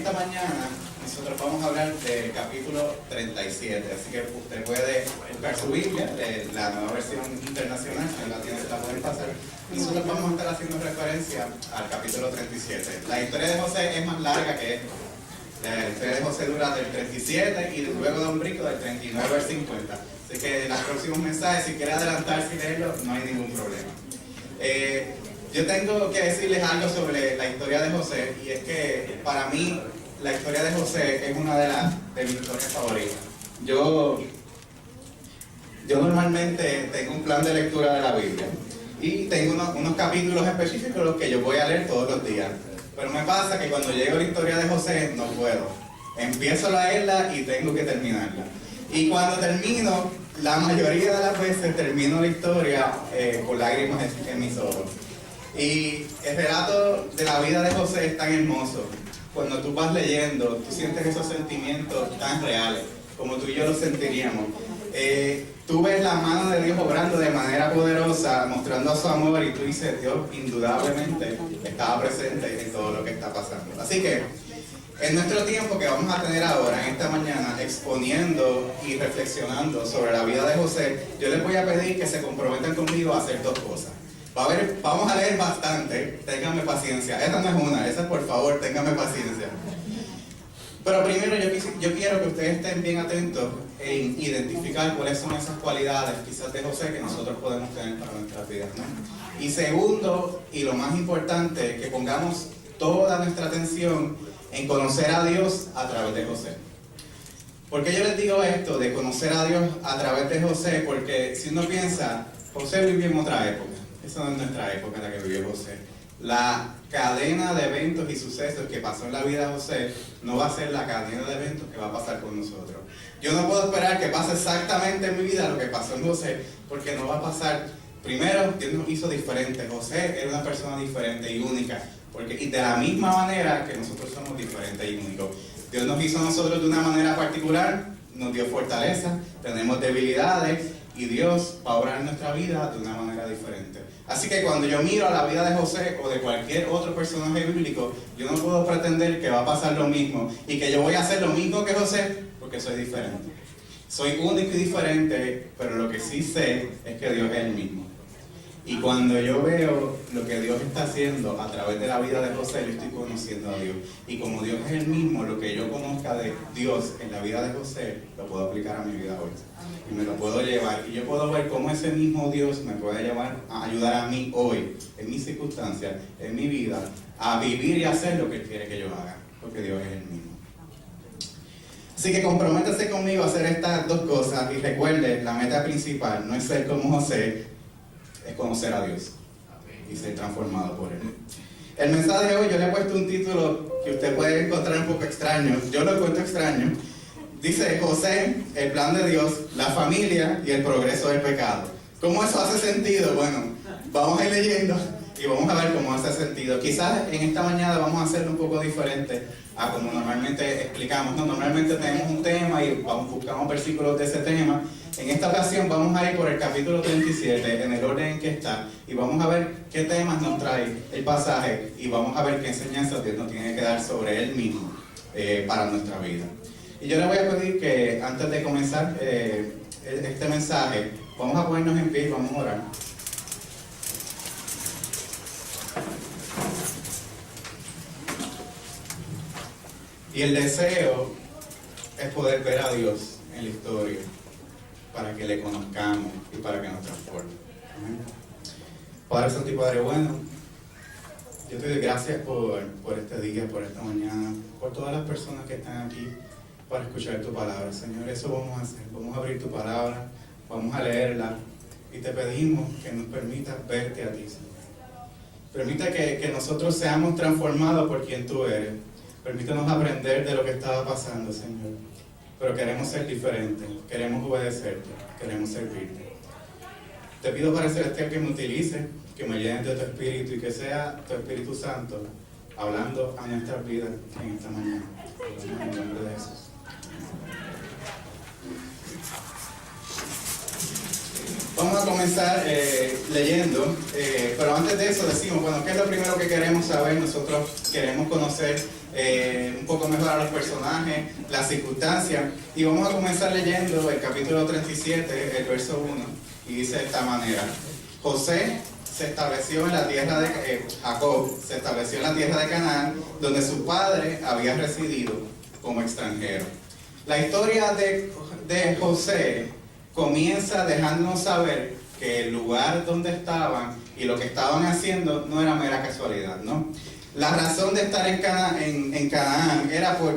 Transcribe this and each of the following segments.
esta mañana nosotros vamos a hablar del capítulo 37, así que usted puede buscar su Biblia, la nueva versión internacional, si no la tiene, la pueden pasar. Nosotros vamos a estar haciendo referencia al capítulo 37. La historia de José es más larga que esto. La historia de José dura del 37 y luego da un brinco del 39 al 50. Así que en los próximos mensajes, si quiere adelantarse y leerlo, no hay ningún problema. Yo tengo que decirles algo sobre la historia de José, y es que para mí la historia de José es una de mis historias favoritas. Yo normalmente tengo un plan de lectura de la Biblia y tengo unos capítulos específicos los que yo voy a leer todos los días. Pero me pasa que cuando llego a la historia de José no puedo. Empiezo a leerla y tengo que terminarla. Y cuando termino, la mayoría de las veces termino la historia con lágrimas en mis ojos. Y el relato de la vida de José es tan hermoso. Cuando tú vas leyendo, tú sientes esos sentimientos tan reales, como tú y yo los sentiríamos. Tú ves la mano de Dios obrando de manera poderosa, mostrando su amor, y tú dices, Dios indudablemente estaba presente en todo lo que está pasando. Así que, en nuestro tiempo que vamos a tener ahora, en esta mañana, exponiendo y reflexionando sobre la vida de José, yo les voy a pedir que se comprometan conmigo a hacer dos cosas. Vamos a leer bastante, ténganme paciencia. Esta no es una, esa por favor, ténganme paciencia. Pero primero yo quiero que ustedes estén bien atentos en identificar cuáles son esas cualidades quizás de José que nosotros podemos tener para nuestras vidas, ¿no? Y segundo, y lo más importante, que pongamos toda nuestra atención en conocer a Dios a través de José. ¿Por qué yo les digo esto de conocer a Dios a través de José? Porque si uno piensa, José vivió en otra época. Esa no es nuestra época en la que vivió José. La cadena de eventos y sucesos que pasó en la vida de José no va a ser la cadena de eventos que va a pasar con nosotros. Yo no puedo esperar que pase exactamente en mi vida lo que pasó en José, porque no va a pasar. Primero, Dios nos hizo diferentes. José era una persona diferente y única, y de la misma manera que nosotros somos diferentes y únicos. Dios nos hizo a nosotros de una manera particular, nos dio fortaleza, tenemos debilidades, y Dios va a obrar en nuestra vida de una manera diferente. Así que cuando yo miro a la vida de José o de cualquier otro personaje bíblico, yo no puedo pretender que va a pasar lo mismo y que yo voy a hacer lo mismo que José, porque soy diferente. Soy único y diferente, pero lo que sí sé es que Dios es el mismo. Y cuando yo veo lo que Dios está haciendo a través de la vida de José, yo estoy conociendo a Dios. Y como Dios es el mismo, lo que yo conozca de Dios en la vida de José, lo puedo aplicar a mi vida hoy. Y me lo puedo llevar. Y yo puedo ver cómo ese mismo Dios me puede llevar a ayudar a mí hoy, en mis circunstancias, en mi vida, a vivir y hacer lo que Él quiere que yo haga. Porque Dios es el mismo. Así que comprométase conmigo a hacer estas dos cosas. Y recuerde, la meta principal no es ser como José, es conocer a Dios y ser transformado por Él. El mensaje de hoy yo le he puesto un título que usted puede encontrar un poco extraño. Yo lo encuentro extraño. Dice José, el plan de Dios, la familia y el progreso del pecado. ¿Cómo eso hace sentido? Bueno, vamos a ir leyendo y vamos a ver cómo hace sentido. Quizás en esta mañana vamos a hacerlo un poco diferente a como normalmente explicamos, ¿no? Normalmente tenemos un tema y buscamos versículos de ese tema. En esta ocasión vamos a ir por el capítulo 37 en el orden en que está y vamos a ver qué temas nos trae el pasaje y vamos a ver qué enseñanzas Dios nos tiene que dar sobre Él mismo para nuestra vida. Y yo le voy a pedir que antes de comenzar este mensaje, vamos a ponernos en pie y vamos a orar. Y el deseo es poder ver a Dios en la historia, para que le conozcamos y para que nos transforme. Amén. Padre Santo y Padre bueno, yo te doy gracias por este día, por esta mañana, por todas las personas que están aquí para escuchar tu palabra. Señor, eso vamos a hacer. Vamos a abrir tu palabra, vamos a leerla y te pedimos que nos permitas verte a ti, Señor. Permita que nosotros seamos transformados por quien tú eres. Permítanos aprender de lo que estaba pasando, Señor. Pero queremos ser diferentes, queremos obedecerte, queremos servirte. Te pido, Padre Celestial, que me utilice, que me llenes de tu Espíritu y que sea tu Espíritu Santo hablando a nuestras vidas en esta mañana. En el nombre de Jesús. Vamos a comenzar leyendo, pero antes de eso decimos, bueno, ¿qué es lo primero que queremos saber? Nosotros queremos conocer un poco mejor a los personajes, las circunstancias, y vamos a comenzar leyendo el capítulo 37, el verso 1, y dice de esta manera: José se estableció en la tierra de Jacob se estableció en la tierra de Canaán, donde su padre había residido como extranjero. La historia de José comienza dejándonos saber que el lugar donde estaban y lo que estaban haciendo no era mera casualidad, ¿no? La razón de estar en Canaán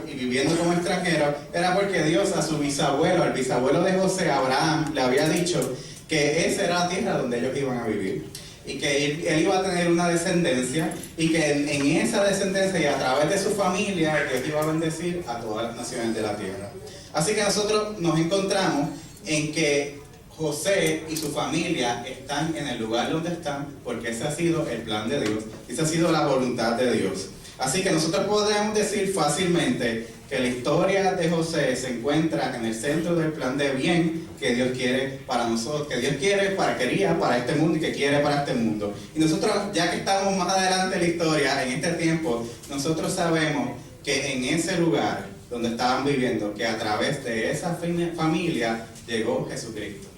y viviendo como extranjero era porque Dios a su bisabuelo, al bisabuelo de José, Abraham, le había dicho que esa era la tierra donde ellos iban a vivir y que él iba a tener una descendencia y que en esa descendencia y a través de su familia Dios iba a bendecir a todas las naciones de la tierra. Así que nosotros nos encontramos en que José y su familia están en el lugar donde están porque ese ha sido el plan de Dios, esa ha sido la voluntad de Dios. Así que nosotros podemos decir fácilmente que la historia de José se encuentra en el centro del plan de bien que Dios quiere para nosotros, que Dios quería para este mundo y que quiere para este mundo. Y nosotros, ya que estamos más adelante en la historia, en este tiempo, nosotros sabemos que en ese lugar donde estaban viviendo, que a través de esa familia llegó Jesucristo.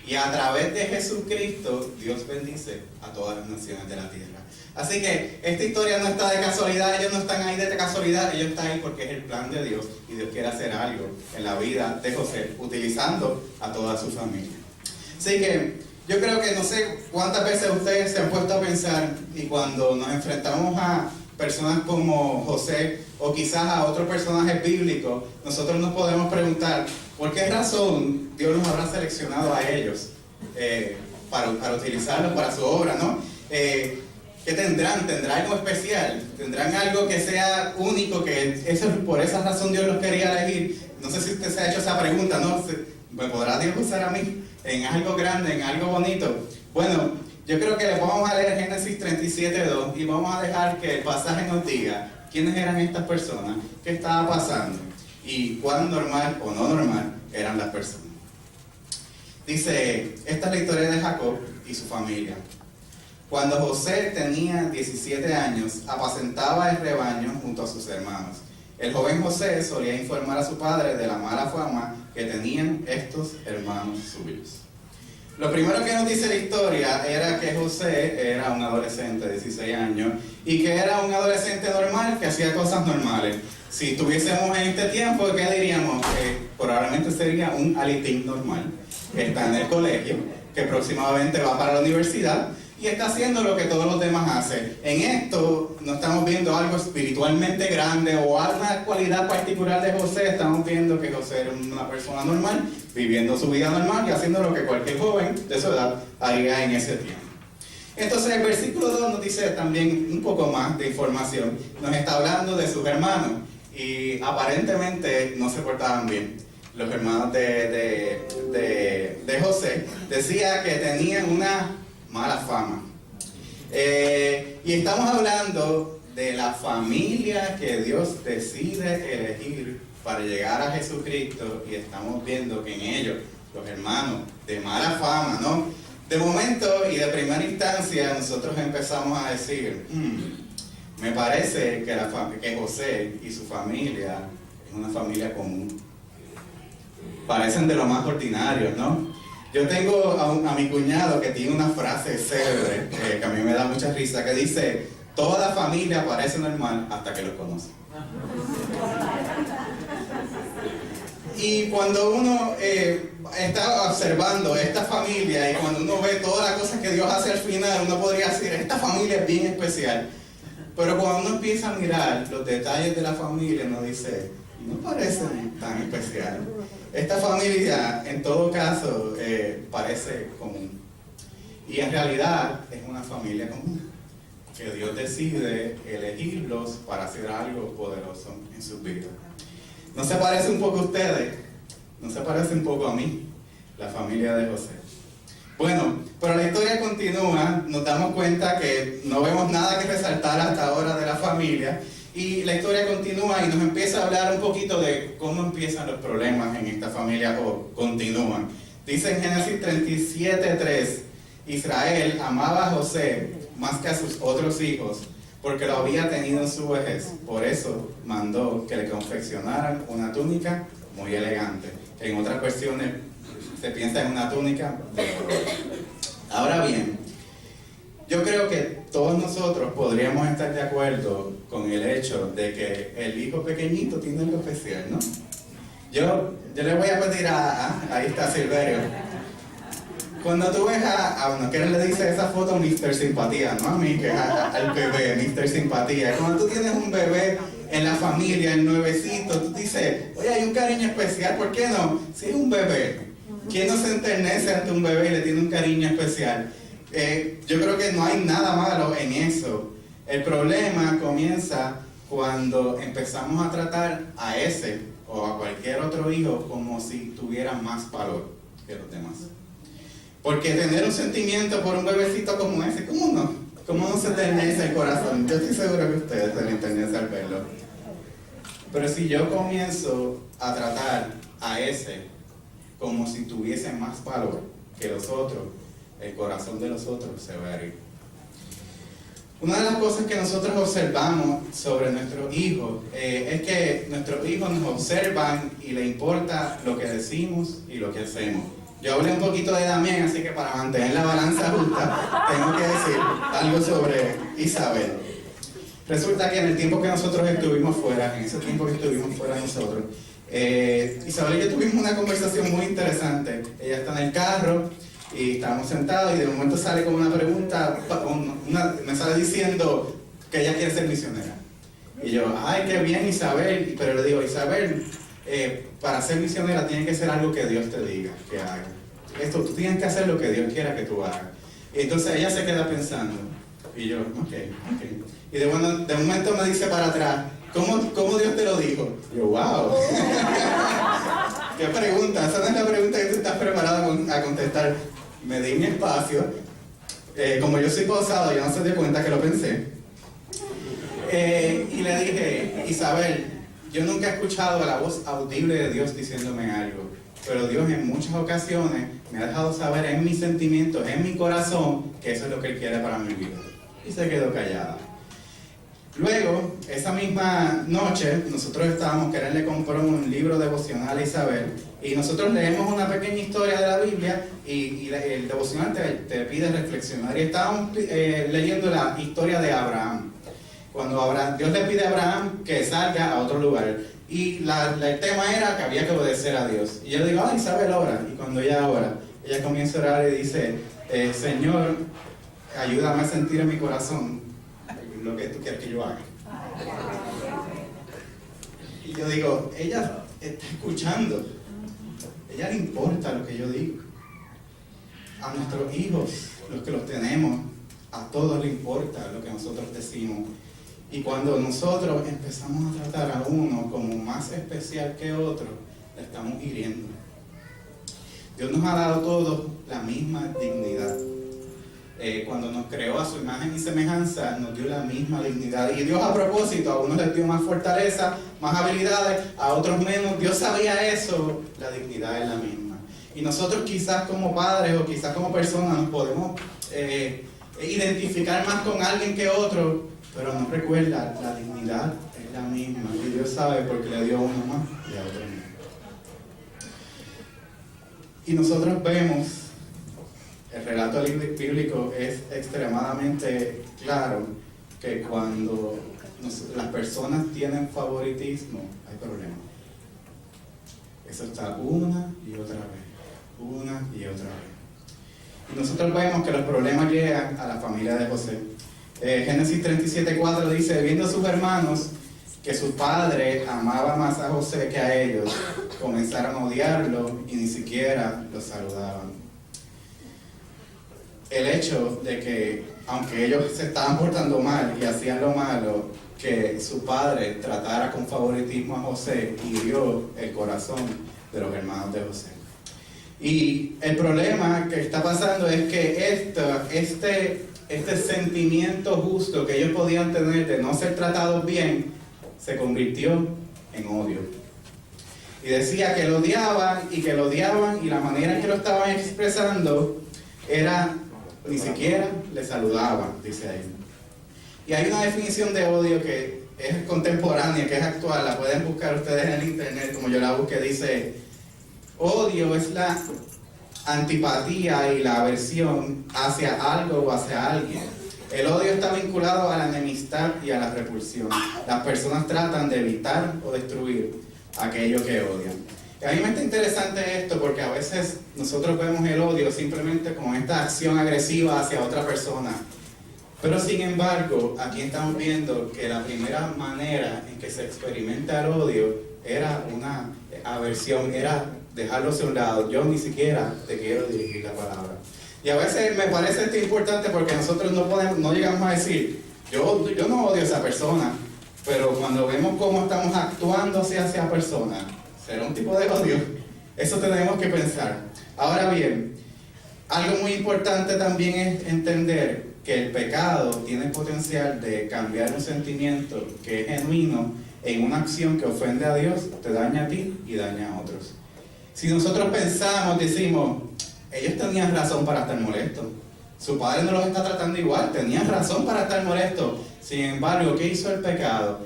Y a través de Jesucristo, Dios bendice a todas las naciones de la tierra. Así que esta historia no está de casualidad, ellos no están ahí de casualidad, ellos están ahí porque es el plan de Dios y Dios quiere hacer algo en la vida de José, utilizando a toda su familia. Así que yo creo que no sé cuántas veces ustedes se han puesto a pensar, y cuando nos enfrentamos a personas como José o quizás a otros personajes bíblicos, nosotros nos podemos preguntar, ¿por qué razón Dios nos habrá seleccionado a ellos para utilizarlos para su obra, ¿no? ¿Qué tendrán? ¿Tendrán algo especial? ¿Tendrán algo que sea único? Por esa razón Dios los quería elegir. No sé si usted se ha hecho esa pregunta, ¿no? ¿Me podrá Dios usar a mí en algo grande, en algo bonito? Bueno, yo creo que le vamos a leer Génesis 37:2 y vamos a dejar que el pasaje nos diga quiénes eran estas personas, qué estaba pasando y cuán normal o no normal eran las personas. Dice, esta es la historia de Jacob y su familia. Cuando José tenía 17 años, apacentaba el rebaño junto a sus hermanos. El joven José solía informar a su padre de la mala fama que tenían estos hermanos suyos. Lo primero que nos dice la historia era que José era un adolescente de 16 años y que era un adolescente normal que hacía cosas normales. Si estuviésemos en este tiempo, ¿qué diríamos? Probablemente sería un alitín normal, que está en el colegio, que próximamente va para la universidad y está haciendo lo que todos los demás hacen. En esto no estamos viendo algo espiritualmente grande o alguna cualidad particular de José, estamos viendo que José era una persona normal, viviendo su vida normal y haciendo lo que cualquier joven de su edad haría en ese tiempo. Entonces el versículo 2 nos dice también un poco más de información, nos está hablando de sus hermanos y aparentemente no se portaban bien. Los hermanos de José decía que tenían una mala fama. Y estamos hablando de la familia que Dios decide elegir para llegar a Jesucristo y estamos viendo que en ellos, los hermanos de mala fama, ¿no? De momento y de primera instancia nosotros empezamos a decir, me parece que José y su familia es una familia común. Parecen de lo más ordinarios, ¿no? Yo tengo a mi cuñado que tiene una frase célebre que a mí me da mucha risa, que dice, toda familia parece normal hasta que los conoce. Y cuando uno está observando esta familia y cuando uno ve todas las cosas que Dios hace al final, uno podría decir, esta familia es bien especial. Pero cuando uno empieza a mirar los detalles de la familia, uno dice, no parece tan especial. Esta familia, en todo caso, parece común. Y en realidad es una familia común, que Dios decide elegirlos para hacer algo poderoso en sus vidas. ¿No se parece un poco a ustedes? ¿No se parece un poco a mí? La familia de José. Bueno, pero la historia continúa, nos damos cuenta que no vemos nada que resaltar hasta ahora de la familia, y la historia continúa y nos empieza a hablar un poquito de cómo empiezan los problemas en esta familia o continúan. Dice en Génesis 37:3, Israel amaba a José más que a sus otros hijos, porque lo había tenido en su vejez. Por eso mandó que le confeccionaran una túnica muy elegante. En otras versiones se piensa en una túnica de oro. Ahora bien, yo creo que todos nosotros podríamos estar de acuerdo con el hecho de que el hijo pequeñito tiene algo especial, ¿no? Yo le voy a pedir ahí está Silverio. Cuando tú ves a uno que le dice esa foto Mr. Simpatía, no a mí, que es al bebé, Mr. Simpatía. Cuando tú tienes un bebé en la familia, el nuevecito, tú dices, oye, hay un cariño especial, ¿por qué no? Si es un bebé, ¿quién no se enternece ante un bebé y le tiene un cariño especial? Yo creo que no hay nada malo en eso. El problema comienza cuando empezamos a tratar a ese o a cualquier otro hijo como si tuviera más valor que los demás. Porque tener un sentimiento por un bebecito como ese, ¿cómo no se enternece el corazón? Yo estoy seguro que ustedes se le enternece al verlo. Pero si yo comienzo a tratar a ese como si tuviese más valor que los otros, el corazón de los otros se va a herir. Una de las cosas que nosotros observamos sobre nuestros hijos es que nuestros hijos nos observan y les importa lo que decimos y lo que hacemos. Yo hablé un poquito de Damián, así que para mantener la balanza justa, tengo que decir algo sobre Isabel. Resulta que en el tiempo que nosotros estuvimos fuera, en ese tiempo que estuvimos fuera nosotros, Isabel y yo tuvimos una conversación muy interesante. Ella está en el carro y estábamos sentados y de momento sale con una pregunta, me sale diciendo que ella quiere ser misionera. Y yo, ay, qué bien Isabel, pero le digo, Isabel, para ser misionera tiene que ser algo que Dios te diga que haga. Tú tienes que hacer lo que Dios quiera que tú hagas. Y entonces ella se queda pensando. Y yo, ok. Y de momento me dice para atrás, ¿cómo Dios te lo dijo? Y yo, wow. ¿Qué pregunta? Esa no es la pregunta que tú estás preparado a contestar. Me di mi espacio. Como yo soy pausado, yo no se dio cuenta que lo pensé. Y le dije, Isabel, yo nunca he escuchado la voz audible de Dios diciéndome algo, pero Dios en muchas ocasiones me ha dejado saber en mis sentimientos, en mi corazón, que eso es lo que Él quiere para mi vida. Y se quedó callada. Luego, esa misma noche, nosotros estábamos, Keren le compró un libro devocional a Isabel, y nosotros leemos una pequeña historia de la Biblia, y el devocional te pide reflexionar, y estábamos leyendo la historia de Abraham. Cuando Dios le pide a Abraham que salga a otro lugar. Y el tema era que había que obedecer a Dios. Y yo digo, Isabel ora. Y cuando ella ora, ella comienza a orar y dice, Señor, ayúdame a sentir en mi corazón lo que tú quieres que yo haga. Y yo digo, ella está escuchando. Ella le importa lo que yo digo. A nuestros hijos, los que los tenemos, a todos les importa lo que nosotros decimos. Y cuando nosotros empezamos a tratar a uno como más especial que otro, le estamos hiriendo. Dios nos ha dado a todos la misma dignidad. Cuando nos creó a su imagen y semejanza, nos dio la misma dignidad. Y Dios a propósito, a unos les dio más fortaleza, más habilidades, a otros menos. Dios sabía eso, la dignidad es la misma. Y nosotros quizás como padres o quizás como personas nos podemos identificar más con alguien que otro, pero no recuerda, la dignidad es la misma. Y Dios sabe porque le dio a uno más y a otro menos. Y nosotros vemos, el relato bíblico es extremadamente claro, que cuando las personas tienen favoritismo, hay problemas. Eso está una y otra vez. Y nosotros vemos que los problemas llegan a la familia de José. Génesis 37:4 dice, viendo sus hermanos que su padre amaba más a José que a ellos, comenzaron a odiarlo y ni siquiera lo saludaban. El hecho de que, aunque ellos se estaban portando mal y hacían lo malo, que su padre tratara con favoritismo a José, hirió el corazón de los hermanos de José. Y el problema que está pasando es que este sentimiento justo que ellos podían tener de no ser tratados bien, se convirtió en odio. Y decía que lo odiaban y que lo odiaban, y la manera en que lo estaban expresando era, ni siquiera le saludaban, dice ahí. Y hay una definición de odio que es contemporánea, que es actual, la pueden buscar ustedes en el internet, como yo la busqué, dice: odio es la antipatía y la aversión hacia algo o hacia alguien. El odio está vinculado a la enemistad y a la repulsión. Las personas tratan de evitar o destruir aquello que odian. Y a mí me está interesante esto porque a veces nosotros vemos el odio simplemente como esta acción agresiva hacia otra persona. Pero sin embargo, aquí estamos viendo que la primera manera en que se experimenta el odio era una aversión, era dejarlo a un lado. Yo ni siquiera te quiero dirigir la palabra. Y a veces me parece esto importante porque nosotros no llegamos a decir, yo no odio a esa persona, pero cuando vemos cómo estamos actuando hacia esa persona, ¿será un tipo de odio? Eso tenemos que pensar. Ahora bien, algo muy importante también es entender que el pecado tiene el potencial de cambiar un sentimiento que es genuino en una acción que ofende a Dios, te daña a ti y daña a otros. Si nosotros pensamos, decimos, ellos tenían razón para estar molestos, su padre no los está tratando igual, tenían razón para estar molestos. Sin embargo, ¿qué hizo el pecado?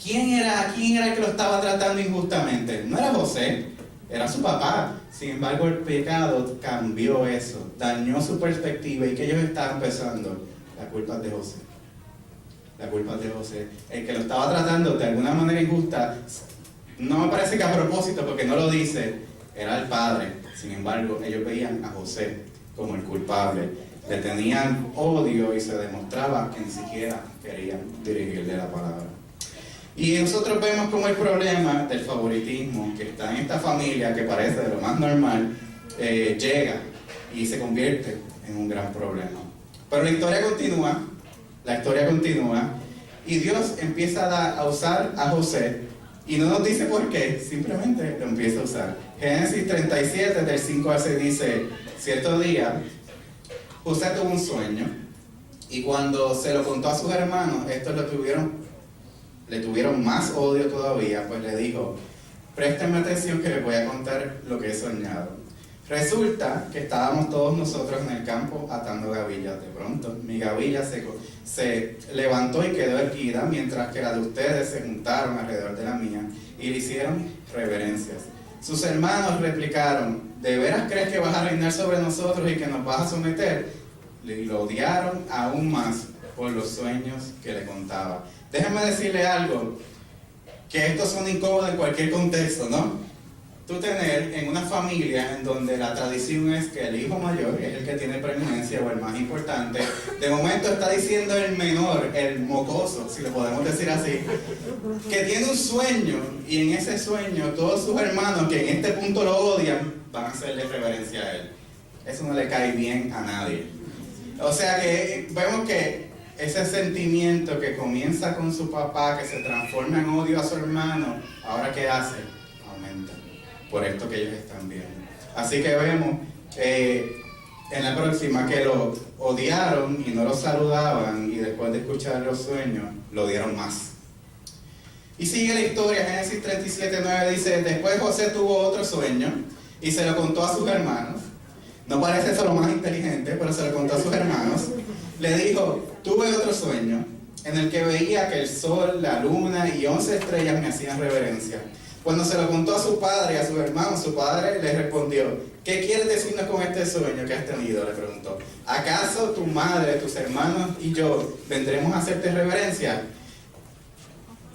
¿Quién era el que lo estaba tratando injustamente? No era José, era su papá. Sin embargo, el pecado cambió eso, dañó su perspectiva. ¿Y que ellos estaban pensando? La culpa es de José. La culpa es de José. El que lo estaba tratando de alguna manera injusta, no me parece que a propósito, porque no lo dice, era el padre. Sin embargo, ellos veían a José como el culpable. Le tenían odio y se demostraba que ni siquiera querían dirigirle la palabra. Y nosotros vemos como el problema del favoritismo que está en esta familia, que parece de lo más normal, llega y se convierte en un gran problema. Pero la historia continúa, y Dios empieza a usar a José, y no nos dice por qué, simplemente lo empieza a usar. Génesis 37, del 5 al 6 dice: cierto día, José tuvo un sueño, y cuando se lo contó a sus hermanos, estos le tuvieron más odio todavía, pues le dijo: préstenme atención que les voy a contar lo que he soñado. Resulta que estábamos todos nosotros en el campo atando gavillas. De pronto, mi gavilla se levantó y quedó erguida, mientras que la de ustedes se juntaron alrededor de la mía y le hicieron reverencias. Sus hermanos replicaron: ¿de veras crees que vas a reinar sobre nosotros y que nos vas a someter? Y lo odiaron aún más por los sueños que le contaba. Déjenme decirle algo, que esto suena incómodo en cualquier contexto, ¿no? Tú tener en una familia en donde la tradición es que el hijo mayor es el que tiene preeminencia o el más importante, de momento está diciendo el menor, el mocoso, si le podemos decir así, que tiene un sueño, y en ese sueño todos sus hermanos que en este punto lo odian van a hacerle reverencia a él. Eso no le cae bien a nadie. O sea que vemos que ese sentimiento que comienza con su papá, que se transforma en odio a su hermano, ahora ¿qué hace? Aumenta, por esto que ellos están viendo. Así que vemos en la próxima que lo odiaron y no lo saludaban, y después de escuchar los sueños, lo odiaron más. Y sigue la historia. Génesis 37:9 dice: después José tuvo otro sueño y se lo contó a sus hermanos. No parece eso lo más inteligente, pero se lo contó a sus hermanos. Le dijo: tuve otro sueño en el que veía que el sol, la luna y 11 estrellas me hacían reverencia. Cuando se lo contó a su padre y a sus hermanos, su padre le respondió: ¿qué quieres decirnos con este sueño que has tenido? Le preguntó. ¿Acaso tu madre, tus hermanos y yo vendremos a hacerte reverencia?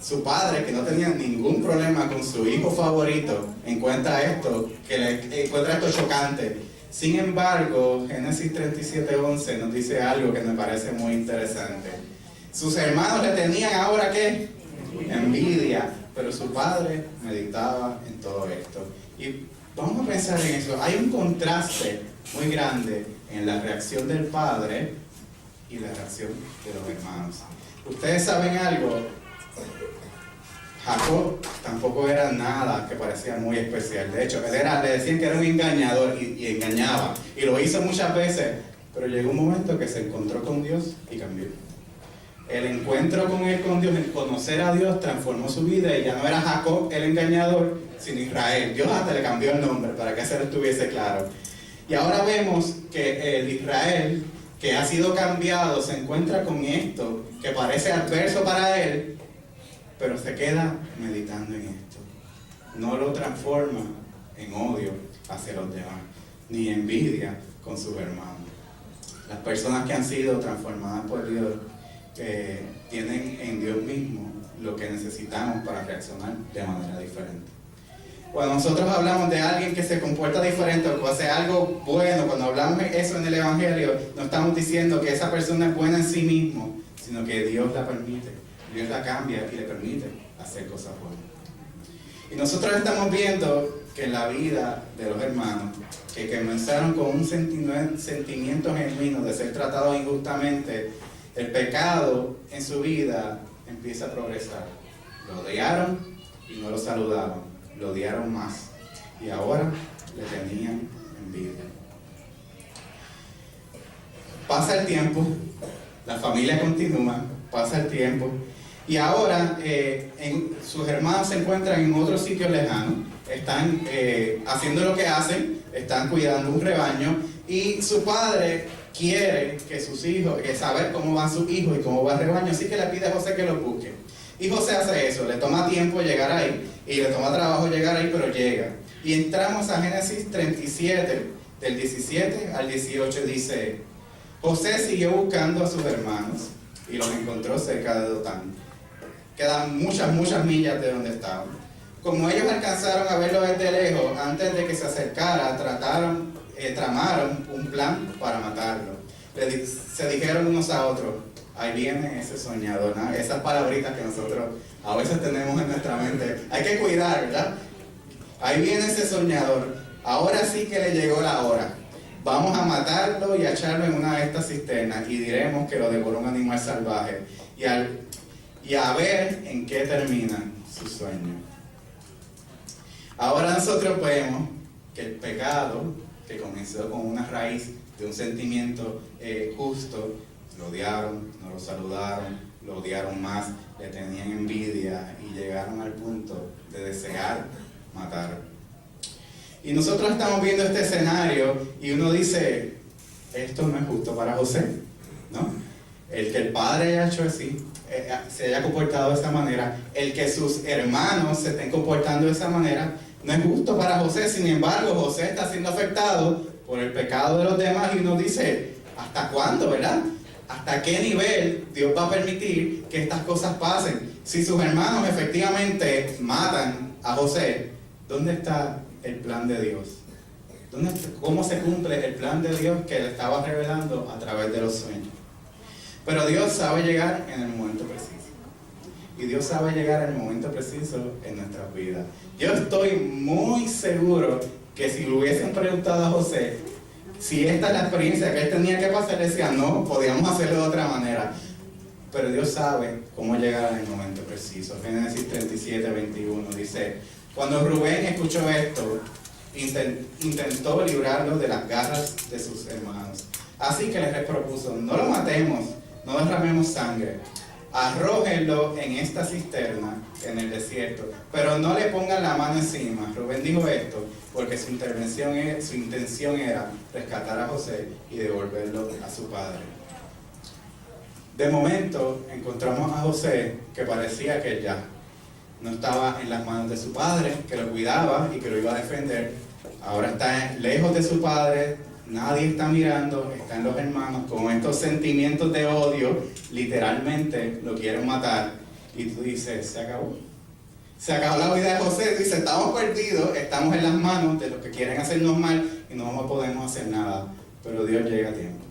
Su padre, que no tenía ningún problema con su hijo favorito, encuentra esto chocante. Sin embargo, Génesis 37:11 nos dice algo que me parece muy interesante. Sus hermanos le tenían ahora ¿qué? Envidia, pero su padre meditaba en todo esto. Y vamos a pensar en eso. Hay un contraste muy grande en la reacción del padre y la reacción de los hermanos. Ustedes saben algo, Jacob tampoco era nada que parecía muy especial. De hecho, le decían que era un engañador y engañaba. Y lo hizo muchas veces, pero llegó un momento que se encontró con Dios y cambió. el encuentro con Dios, el conocer a Dios, transformó su vida y ya no era Jacob el engañador, sino Israel. Dios hasta le cambió el nombre para que eso estuviese claro. Y ahora vemos que el Israel que ha sido cambiado se encuentra con esto que parece adverso para él, pero se queda meditando en esto. No lo transforma en odio hacia los demás, ni envidia con sus hermanos. Las personas que han sido transformadas por Dios tienen en Dios mismo lo que necesitamos para reaccionar de manera diferente. Cuando nosotros hablamos de alguien que se comporta diferente o que hace algo bueno, cuando hablamos de eso en el Evangelio, no estamos diciendo que esa persona es buena en sí mismo, sino que Dios la permite, Dios la cambia y le permite hacer cosas buenas. Y nosotros estamos viendo que en la vida de los hermanos, que comenzaron con un sentimiento genuino de ser tratados injustamente, el pecado en su vida empieza a progresar. Lo odiaron y no lo saludaban, lo odiaron más y ahora le tenían envidia. Pasa el tiempo, la familia continúa, pasa el tiempo y ahora sus hermanos se encuentran en otro sitio lejano, están haciendo lo que hacen, están cuidando un rebaño y su padre quiere que sus hijos, saber cómo van sus hijos y cómo va el rebaño, así que le pide a José que los busque. Y José hace eso, le toma tiempo llegar ahí y le toma trabajo llegar ahí, pero llega. Y entramos a Génesis 37, del 17 al 18, dice: José siguió buscando a sus hermanos y los encontró cerca de Dotán. Quedan muchas millas de donde estaban. Como ellos alcanzaron a verlo desde lejos, antes de que se acercara, tramaron un plan para matarlo. Se dijeron unos a otros: ahí viene ese soñador, ¿no? Esas palabritas que nosotros a veces tenemos en nuestra mente, hay que cuidar, ¿verdad? Ahí viene ese soñador, ahora sí que le llegó la hora. Vamos a matarlo y a echarlo en una de estas cisternas y diremos que lo devoró un animal salvaje y a ver en qué termina su sueño. Ahora nosotros vemos que el pecado, que comenzó con una raíz de un sentimiento justo, lo odiaron, no lo saludaron, lo odiaron más, le tenían envidia y llegaron al punto de desear matar. Y nosotros estamos viendo este escenario y uno dice: esto no es justo para José, ¿no? El que el padre haya hecho así, se haya comportado de esa manera, el que sus hermanos se estén comportando de esa manera, no es justo para José. Sin embargo, José está siendo afectado por el pecado de los demás y uno dice: ¿hasta cuándo, verdad? ¿Hasta qué nivel Dios va a permitir que estas cosas pasen? Si sus hermanos efectivamente matan a José, ¿dónde está el plan de Dios? ¿Cómo se cumple el plan de Dios que le estaba revelando a través de los sueños? Pero Dios sabe llegar en el momento preciso. Y Dios sabe llegar en el momento preciso en nuestras vidas. Yo estoy muy seguro que si le hubiesen preguntado a José si esta es la experiencia que él tenía que pasar, le decía: no, podíamos hacerlo de otra manera. Pero Dios sabe cómo llegar en el momento preciso. Génesis 37, 21 dice: cuando Rubén escuchó esto, intentó librarlo de las garras de sus hermanos. Así que les propuso: no lo matemos, no derramemos sangre, arrójenlo en esta cisterna en el desierto, pero no le pongan la mano encima. Rubén dijo esto porque su intención era rescatar a José y devolverlo a su padre. De momento encontramos a José que parecía que ya no estaba en las manos de su padre, que lo cuidaba y que lo iba a defender. Ahora está lejos de su padre, nadie está mirando, están los hermanos con estos sentimientos de odio, literalmente lo quieren matar. Y tú dices: se acabó. Se acabó la vida de José. Dice: estamos perdidos, estamos en las manos de los que quieren hacernos mal y no podemos hacer nada. Pero Dios llega a tiempo.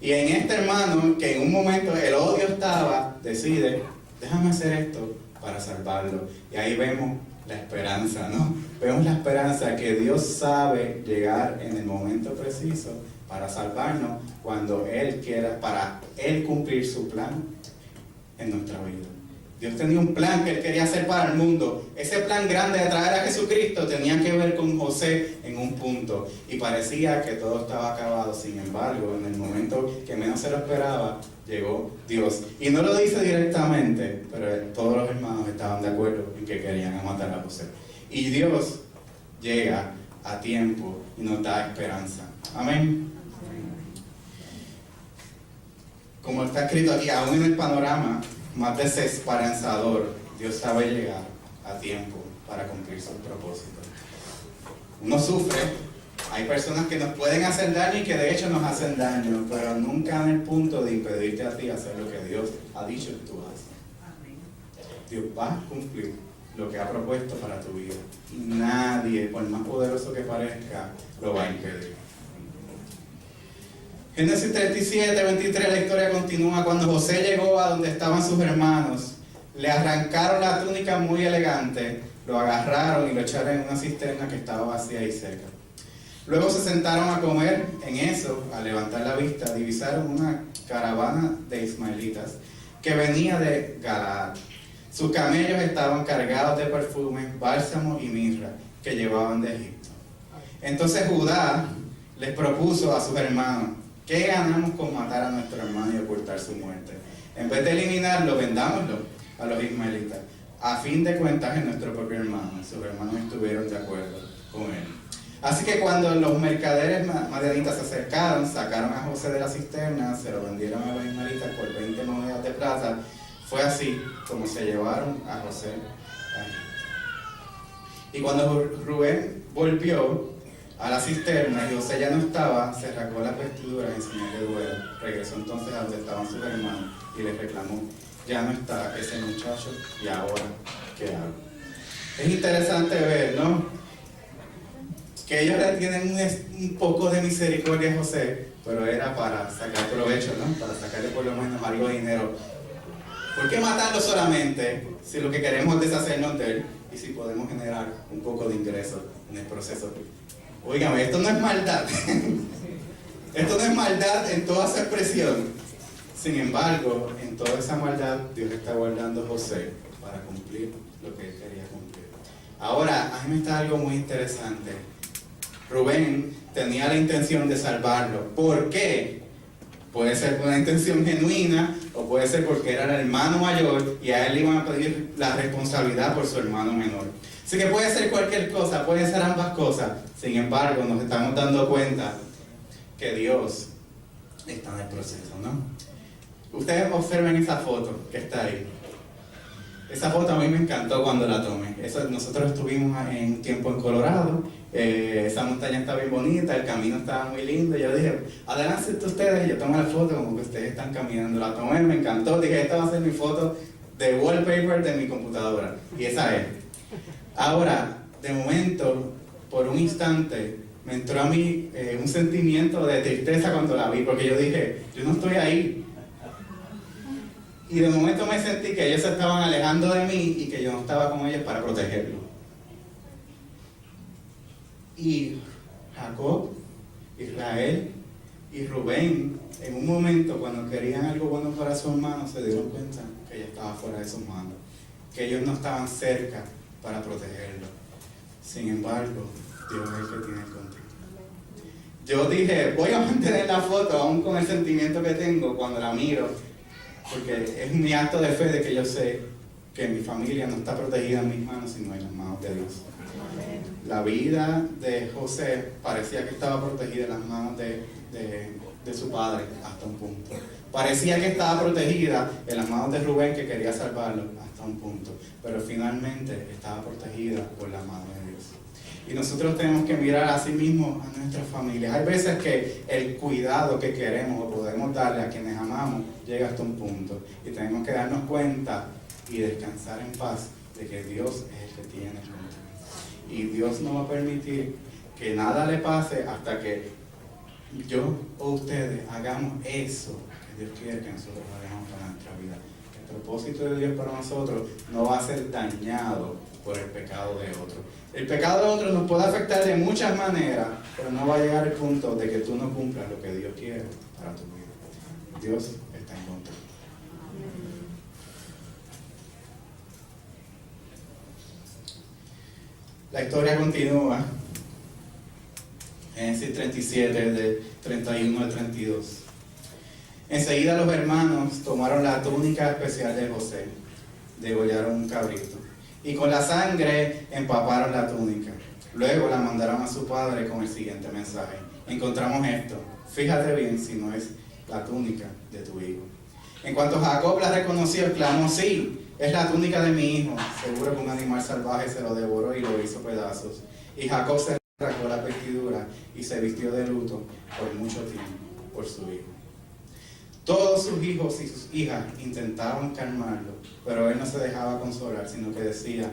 Y en este hermano, que en un momento el odio estaba, decide: déjame hacer esto para salvarlo. Y ahí vemos la esperanza, ¿no? Vemos la esperanza que Dios sabe llegar en el momento preciso para salvarnos cuando Él quiera, para Él cumplir su plan en nuestra vida. Dios tenía un plan que Él quería hacer para el mundo. Ese plan grande de traer a Jesucristo tenía que ver con José en un punto. Y parecía que todo estaba acabado. Sin embargo, en el momento que menos se lo esperaba, llegó Dios. Y no lo dice directamente, pero todos los hermanos estaban de acuerdo en que querían matar a José. Y Dios llega a tiempo y nos da esperanza. Amén. Como está escrito aquí, aún en el panorama más desesperanzador, Dios sabe llegar a tiempo para cumplir sus propósitos. Uno sufre, hay personas que nos pueden hacer daño y que de hecho nos hacen daño, pero nunca en el punto de impedirte a ti hacer lo que Dios ha dicho que tú haces. Dios va a cumplir lo que ha propuesto para tu vida. Y nadie, por más poderoso que parezca, lo va a impedir. Génesis 37, 23, la historia continúa. Cuando José llegó a donde estaban sus hermanos, le arrancaron la túnica muy elegante, lo agarraron y lo echaron en una cisterna que estaba vacía y seca. Luego se sentaron a comer. En eso, al levantar la vista, divisaron una caravana de ismaelitas que venía de Galaad. Sus camellos estaban cargados de perfumes, bálsamo y mirra que llevaban de Egipto. Entonces Judá les propuso a sus hermanos: ¿qué ganamos con matar a nuestro hermano y ocultar su muerte? En vez de eliminarlo, vendámoslo a los ismaelitas. A fin de cuentas, es nuestro propio hermano. Sus hermanos estuvieron de acuerdo con él. Así que cuando los mercaderes madianitas se acercaron, sacaron a José de la cisterna, se lo vendieron a los ismaelitas por 20 monedas de plata. Fue así como se llevaron a José. Y cuando Rubén volvió a la cisterna y José ya no estaba, se rasgó las vestiduras en señal de duelo. Regresó entonces a donde estaban sus hermanos y les reclamó: ya no está ese muchacho, y ahora, ¿qué hago? Es interesante ver, ¿no?, que ellos le tienen un poco de misericordia a José, pero era para sacar provecho, ¿no?, para sacarle por lo menos algo de dinero. ¿Por qué matarlo solamente si lo que queremos es deshacernos de él y si podemos generar un poco de ingreso en el proceso? Óigame, esto no es maldad. Esto no es maldad en toda su expresión. Sin embargo, en toda esa maldad, Dios está guardando a José para cumplir lo que él quería cumplir. Ahora, a mí me está algo muy interesante. Rubén tenía la intención de salvarlo. ¿Por qué? Puede ser una intención genuina o puede ser porque era el hermano mayor y a él le iban a pedir la responsabilidad por su hermano menor. Así que puede ser cualquier cosa, pueden ser ambas cosas. Sin embargo, nos estamos dando cuenta que Dios está en el proceso, ¿no? Ustedes observen esa foto que está ahí. Esa foto a mí me encantó cuando la tomé. Nosotros estuvimos en un tiempo en Colorado. Esa montaña está bien bonita, el camino estaba muy lindo. Yo dije, adelante ustedes. Y yo tomé la foto como que ustedes están caminando. La tomé, me encantó. Dije, esta va a ser mi foto de wallpaper de mi computadora. Y esa es. Ahora, de momento, por un instante, me entró a mí un sentimiento de tristeza cuando la vi. Porque yo dije, yo no estoy ahí. Y de momento me sentí que ellos se estaban alejando de mí y que yo no estaba con ellos para protegerlos. Y Jacob, Israel y Rubén, en un momento cuando querían algo bueno para su hermano, se dieron cuenta que ella estaba fuera de sus manos, que ellos no estaban cerca para protegerlo. Sin embargo, Dios es el que tiene el control. Yo dije, voy a mantener la foto aún con el sentimiento que tengo cuando la miro, porque es mi acto de fe de que yo sé que mi familia no está protegida en mis manos, sino en las manos de Dios. La vida de José parecía que estaba protegida en las manos de su padre hasta un punto. Parecía que estaba protegida en las manos de Rubén, que quería salvarlo, hasta un punto. Pero finalmente estaba protegida por la mano de Dios. Y nosotros tenemos que mirar a sí mismos, a nuestras familias. Hay veces que el cuidado que queremos o podemos darle a quienes amamos llega hasta un punto. Y tenemos que darnos cuenta y descansar en paz de que Dios es el que tiene el control. Y Dios no va a permitir que nada le pase hasta que yo o ustedes hagamos eso que Dios quiere que nosotros hagamos para nuestra vida. El propósito de Dios para nosotros no va a ser dañado por el pecado de otro. El pecado de otro nos puede afectar de muchas maneras, pero no va a llegar al punto de que tú no cumplas lo que Dios quiere para tu vida. Dios está en control. La historia continúa. Génesis 37, de 31 al 32. Enseguida los hermanos tomaron la túnica especial de José, degollaron un cabrito, y con la sangre empaparon la túnica. Luego la mandaron a su padre con el siguiente mensaje: encontramos esto, fíjate bien si no es la túnica de tu hijo. En cuanto Jacob la reconoció, exclamó: sí, es la túnica de mi hijo. Seguro que un animal salvaje se lo devoró y lo hizo pedazos. Y Jacob se rasgó la vestidura y se vistió de luto por mucho tiempo por su hijo. Todos sus hijos y sus hijas intentaban calmarlo, pero él no se dejaba consolar, sino que decía: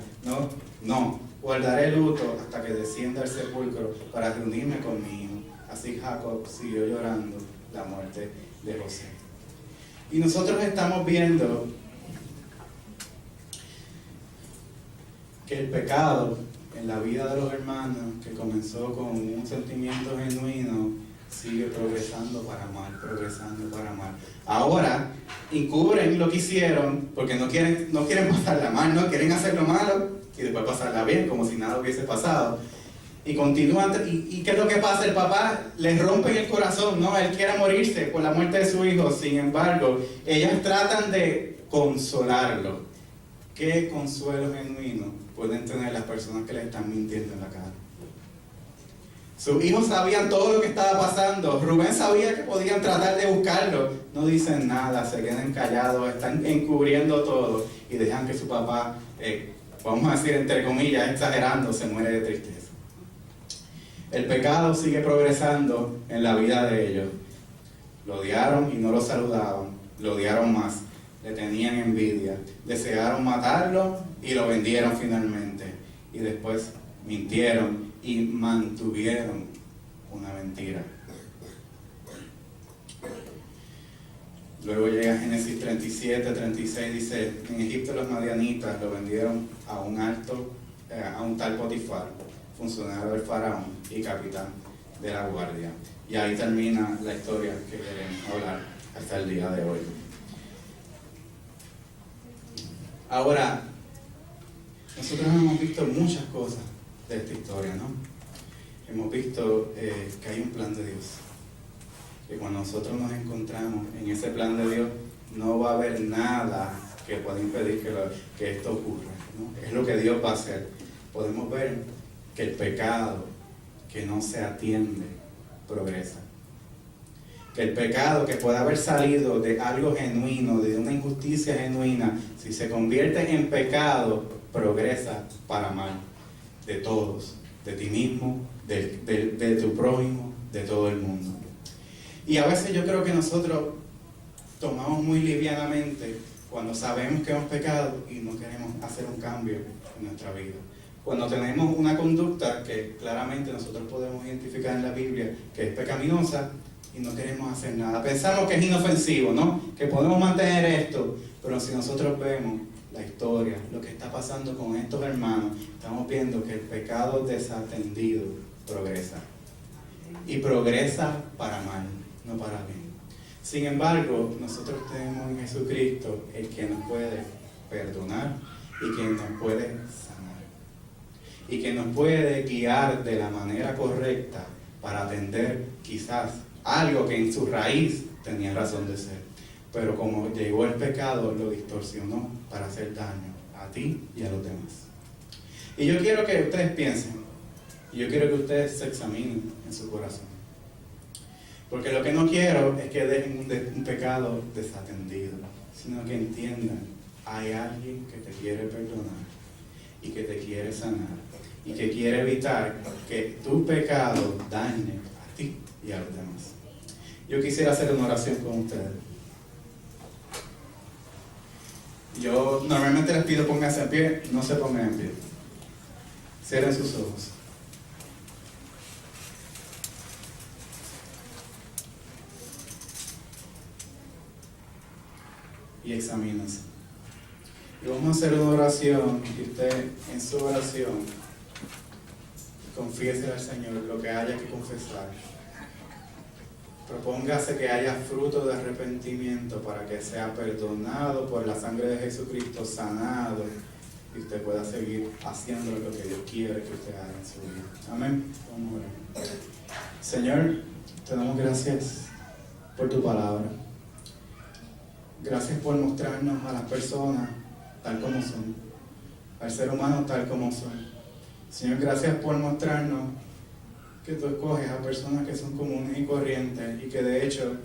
no, guardaré luto hasta que descienda al sepulcro para reunirme con mi hijo. Así Jacob siguió llorando la muerte de José. Y nosotros estamos viendo que el pecado en la vida de los hermanos, que comenzó con un sentimiento genuino, sigue progresando para mal, progresando para mal. Ahora encubren lo que hicieron porque no quieren pasarla mal, no quieren hacer lo malo y después pasarla bien, como si nada hubiese pasado. Y continúan, ¿y qué es lo que pasa? El papá les rompe el corazón, ¿no? Él quiere morirse por la muerte de su hijo. Sin embargo, ellas tratan de consolarlo. ¿Qué consuelo genuino pueden tener las personas que le están mintiendo en la cara? Sus hijos sabían todo lo que estaba pasando. Rubén sabía que podían tratar de buscarlo. No dicen nada, se quedan callados, están encubriendo todo y dejan que su papá, vamos a decir entre comillas, exagerando, se muere de tristeza. El pecado sigue progresando en la vida de ellos. Lo odiaron y no lo saludaban. Lo odiaron más. Le tenían envidia. Desearon matarlo y lo vendieron finalmente. Y después mintieron y mantuvieron una mentira. Luego llega Génesis 37, 36, dice: en Egipto los madianitas lo vendieron a un tal Potifar, funcionario del faraón y capitán de la guardia. Y ahí termina la historia que queremos hablar hasta el día de hoy. Ahora, nosotros hemos visto muchas cosas de esta historia, ¿no? Hemos visto que hay un plan de Dios, que cuando nosotros nos encontramos en ese plan de Dios no va a haber nada que pueda impedir que esto ocurra, ¿no? Es lo que Dios va a hacer. Podemos ver que el pecado que no se atiende progresa. Que el pecado que puede haber salido de algo genuino, de una injusticia genuina, si se convierte en pecado, progresa para mal. De todos, de ti mismo, de tu prójimo, de todo el mundo. Y a veces yo creo que nosotros tomamos muy livianamente cuando sabemos que hemos pecado y no queremos hacer un cambio en nuestra vida. Cuando tenemos una conducta que claramente nosotros podemos identificar en la Biblia que es pecaminosa y no queremos hacer nada. Pensamos que es inofensivo, ¿no? Que podemos mantener esto, pero si nosotros vemos la historia, lo que está pasando con estos hermanos, estamos viendo que el pecado desatendido progresa. Y progresa para mal, no para bien. Sin embargo, nosotros tenemos en Jesucristo el que nos puede perdonar y que nos puede sanar. Y que nos puede guiar de la manera correcta para atender quizás algo que en su raíz tenía razón de ser. Pero como llegó el pecado, lo distorsionó para hacer daño a ti y a los demás. Y yo quiero que ustedes piensen, y yo quiero que ustedes se examinen en su corazón. Porque lo que no quiero es que dejen un pecado desatendido, sino que entiendan, hay alguien que te quiere perdonar y que te quiere sanar y que quiere evitar que tu pecado dañe a ti y a los demás. Yo quisiera hacer una oración con ustedes. Yo normalmente les pido pónganse en pie, no se pongan en pie. Cierren sus ojos. Y examínense. Y vamos a hacer una oración y usted en su oración confiese al Señor lo que haya que confesar. Propóngase que haya fruto de arrepentimiento para que sea perdonado por la sangre de Jesucristo, sanado y usted pueda seguir haciendo lo que Dios quiere que usted haga en su vida. Amén. Vamos a orar. Señor, te damos gracias por tu palabra. Gracias por mostrarnos a las personas tal como son, al ser humano tal como son. Señor, gracias por mostrarnos que tú escoges a personas que son comunes y corrientes y que de hecho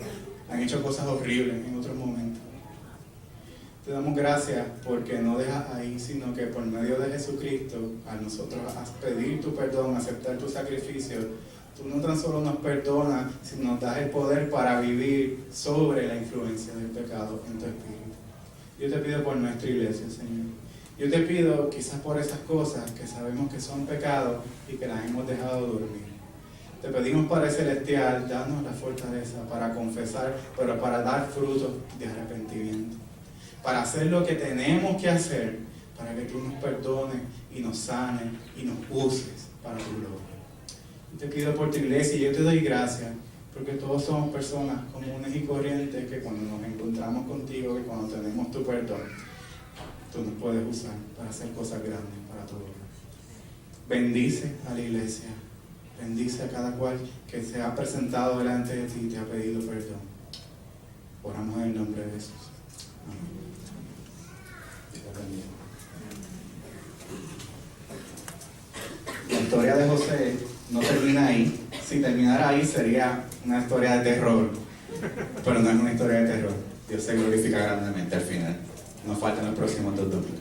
han hecho cosas horribles en otros momentos. Te damos gracias porque no dejas ahí, sino que por medio de Jesucristo, a nosotros pedir tu perdón, aceptar tu sacrificio, tú no tan solo nos perdonas, sino nos das el poder para vivir sobre la influencia del pecado en tu espíritu. Yo te pido por nuestra iglesia, Señor. Yo te pido quizás por esas cosas que sabemos que son pecados y que las hemos dejado dormir. Te pedimos, Padre Celestial, danos la fortaleza para confesar, pero para dar frutos de arrepentimiento. Para hacer lo que tenemos que hacer, para que tú nos perdones y nos sanes y nos uses para tu gloria. Yo te pido por tu iglesia y yo te doy gracias, porque todos somos personas comunes y corrientes que cuando nos encontramos contigo, que cuando tenemos tu perdón, tú nos puedes usar para hacer cosas grandes para tu gloria. Bendice a la iglesia. Bendice a cada cual que se ha presentado delante de ti y te ha pedido perdón. Oramos en el nombre de Jesús. Amén. La historia de José no termina ahí. Si terminara ahí sería una historia de terror. Pero no es una historia de terror. Dios se glorifica grandemente al final. Nos faltan los próximos 2 domingos.